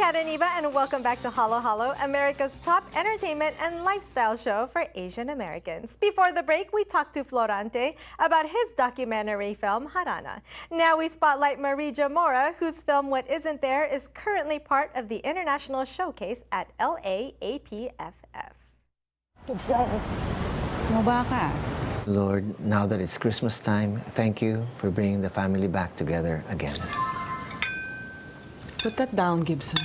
Kat and Iniba, and welcome back to Halo Halo, America's top entertainment and lifestyle show for Asian Americans. Before the break, we talked to Florante about his documentary film, Harana. Now we spotlight Marie Jamora, whose film, What Isn't There, is currently part of the International Showcase at LAAPFF. Lord, now that it's Christmas time, thank you for bringing the family back together again. Put that down, Gibson.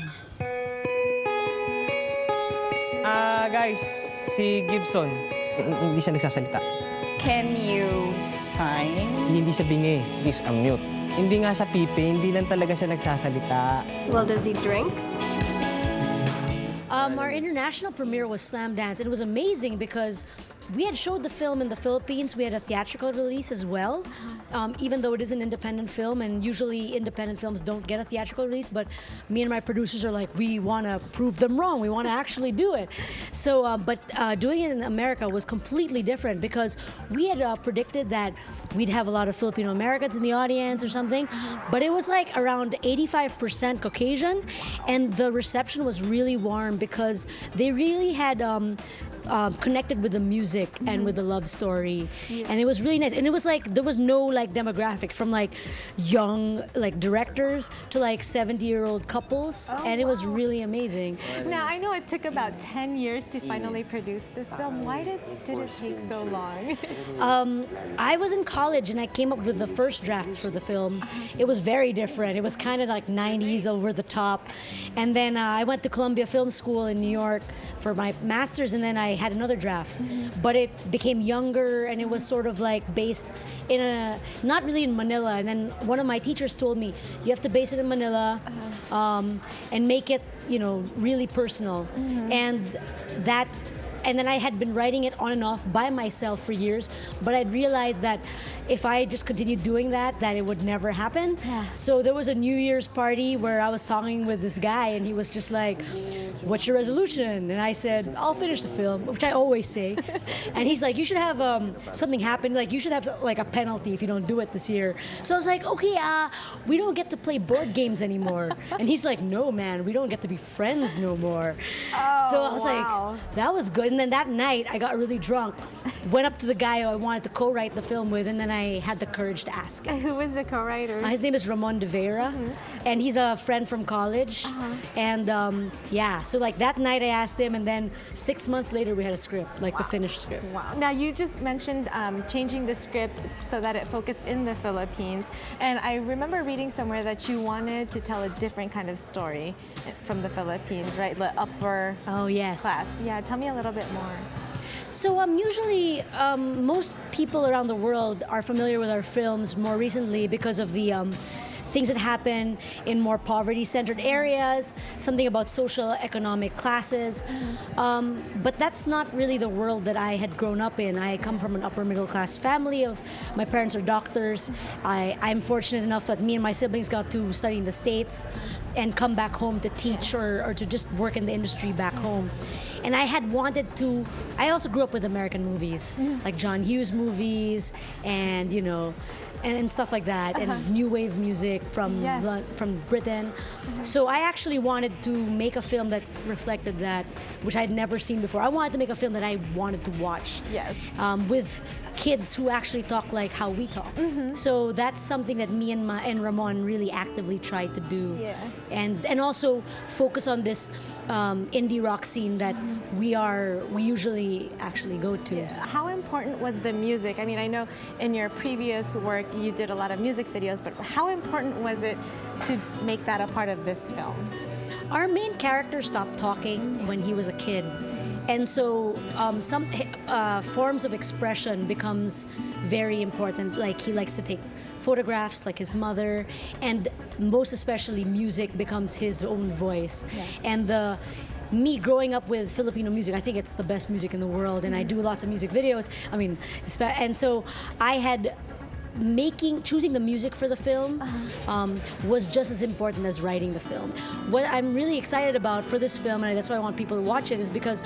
Guys, si Gibson, hindi siya nagsasalita. Can you sign? Hindi siya bingi. He's a mute. Hindi nga siya pipi, hindi lang talaga siya nagsasalita. Well, does he drink? Our international premiere was Slam Dance. It was amazing because we had showed the film in the Philippines. We had a theatrical release as well, even though it is an independent film, and usually independent films don't get a theatrical release, but me and my producers are like, we want to prove them wrong. We want to actually do it. So, doing it in America was completely different because we had predicted that we'd have a lot of Filipino Americans in the audience or something, but it was like around 85% Caucasian, and the reception was really warm because they really had connected with the music and with the love story, and it was really nice. And it was like there was no like demographic from like young like directors to like 70-year-old couples, and it was really amazing. Now, I know it took about 10 years to finally produce this film. Why did it take so long? I was in college and I came up with the first drafts for the film. It was very different. It was kind of like 90s over the top. And then I went to Columbia Film School in New York for my master's, and then I had another draft. But it became younger, and it was sort of like based in not really in Manila. And then one of my teachers told me, you have to base it in Manila and make it, really personal. And then I had been writing it on and off by myself for years, but I'd realized that if I just continued doing that it would never happen. So there was a New Year's party where I was talking with this guy, and he was just like, what's your resolution? And I said, I'll finish the film, which I always say. And he's like, you should have something happen, like you should have like a penalty if you don't do it this year. So I was like, okay, we don't get to play board games anymore. And he's like, no, man, we don't get to be friends no more. So I was like, that was good. And then that night, I got really drunk, went up to the guy who I wanted to co-write the film with, and then I had the courage to ask him. Who was the co-writer? His name is Ramon de Vera, and he's a friend from college. And so like that night I asked him, and then 6 months later we had a script, like the finished script. Wow. Now, you just mentioned changing the script so that it focused in the Philippines, and I remember reading somewhere that you wanted to tell a different kind of story from the Philippines, right? The upper class. Yeah, tell me a little bit more. So usually most people around the world are familiar with our films more recently because of the things that happen in more poverty-centered areas, something about social economic classes. But that's not really the world that I had grown up in. I come from an upper middle class family. My parents are doctors. I'm fortunate enough that me and my siblings got to study in the States and come back home to teach or to just work in the industry back home. And I had wanted to, I also grew up with American movies, like John Hughes movies and, and stuff like that, and new wave music from Britain. So I actually wanted to make a film that reflected that, which I'd never seen before. I wanted to make a film that I wanted to watch. With kids who actually talk like how we talk. So that's something that me and Ramon really actively tried to do. And also focus on this indie rock scene that we usually actually go to. How important was the music? I mean, I know in your previous work you did a lot of music videos, but how important was it to make that a part of this film? Our main character stopped talking when he was a kid. And so some forms of expression becomes very important. Like he likes to take photographs like his mother, and most especially music becomes his own voice. And me growing up with Filipino music, I think it's the best music in the world, and I do lots of music videos. I mean, and so I had choosing the music for the film was just as important as writing the film. What I'm really excited about for this film, and that's why I want people to watch it, is because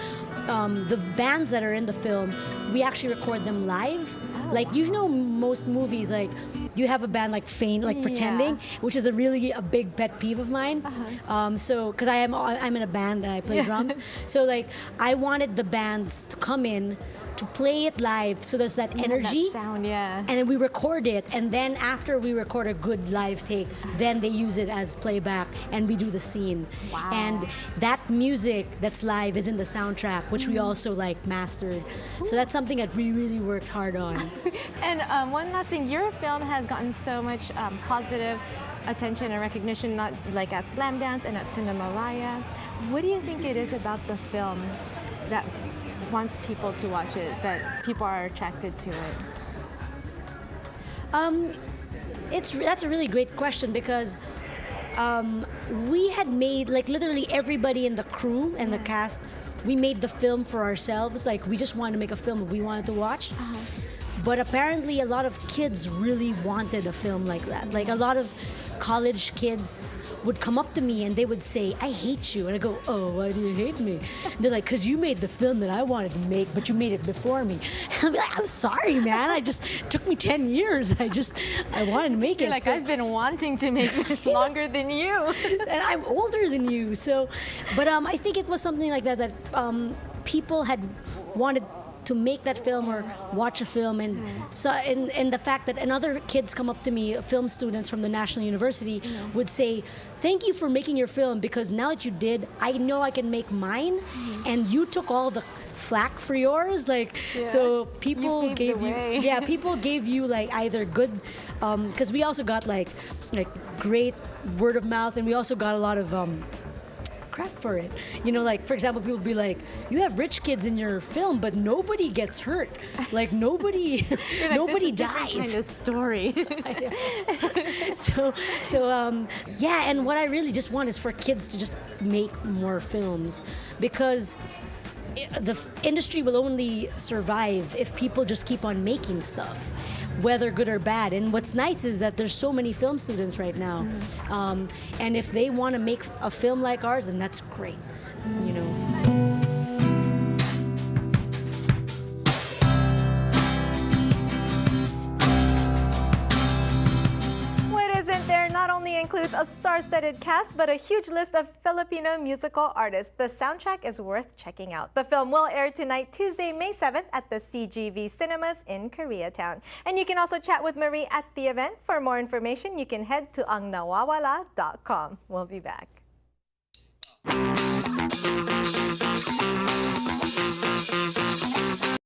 the bands that are in the film, we actually record them live. Like, you know, most movies, like, you have a band like feign, like pretending, which is a big pet peeve of mine. So, because I'm in a band and I play drums, so like I wanted the bands to come in to play it live, so there's that energy, that sound, and then we record it, and then after we record a good live take, then they use it as playback, and we do the scene. Wow. And that music that's live is in the soundtrack, which we also like mastered. So that's something that we really worked hard on. And one last thing, your film has gotten so much positive attention and recognition, not like at Slam Dance and at Cinemalaya. What do you think it is about the film that wants people to watch it, that people are attracted to it? That's a really great question, because we had made, like, literally everybody in the crew and the cast, we made the film for ourselves. Like, we just wanted to make a film that we wanted to watch. But apparently a lot of kids really wanted a film like that. Like, a lot of college kids would come up to me and they would say, "I hate you." And I go, "Oh, why do you hate me?" And they're like, "Because you made the film that I wanted to make, but you made it before me." And I'll be like, "I'm sorry, man. It took me 10 years. I wanted to make it." Like, I've been wanting to make this longer than you. And I'm older than you. So, but I think it was something like that, people had wanted to make that film or watch a film, and so and the fact that other kids come up to me, film students from the National University, would say, "Thank you for making your film, because now that you did, I know I can make mine, and you took all the flack for yours." Like, so people gave you, people gave you like either good, because we also got like great word of mouth, and we also got a lot of crap for it. You know, like, for example, people would be like, "You have rich kids in your film, but nobody gets hurt. Like, nobody nobody dies." Kind of story. Yeah, and what I really just want is for kids to just make more films, because the industry will only survive if people just keep on making stuff, whether good or bad. And what's nice is that there's so many film students right now, and if they want to make a film like ours, then that's great, you know. Not only includes a star-studded cast, but a huge list of Filipino musical artists. The soundtrack is worth checking out. The film will air tonight, Tuesday, May 7th at the CGV Cinemas in Koreatown. And you can also chat with Marie at the event. For more information, you can head to angnawawala.com. We'll be back.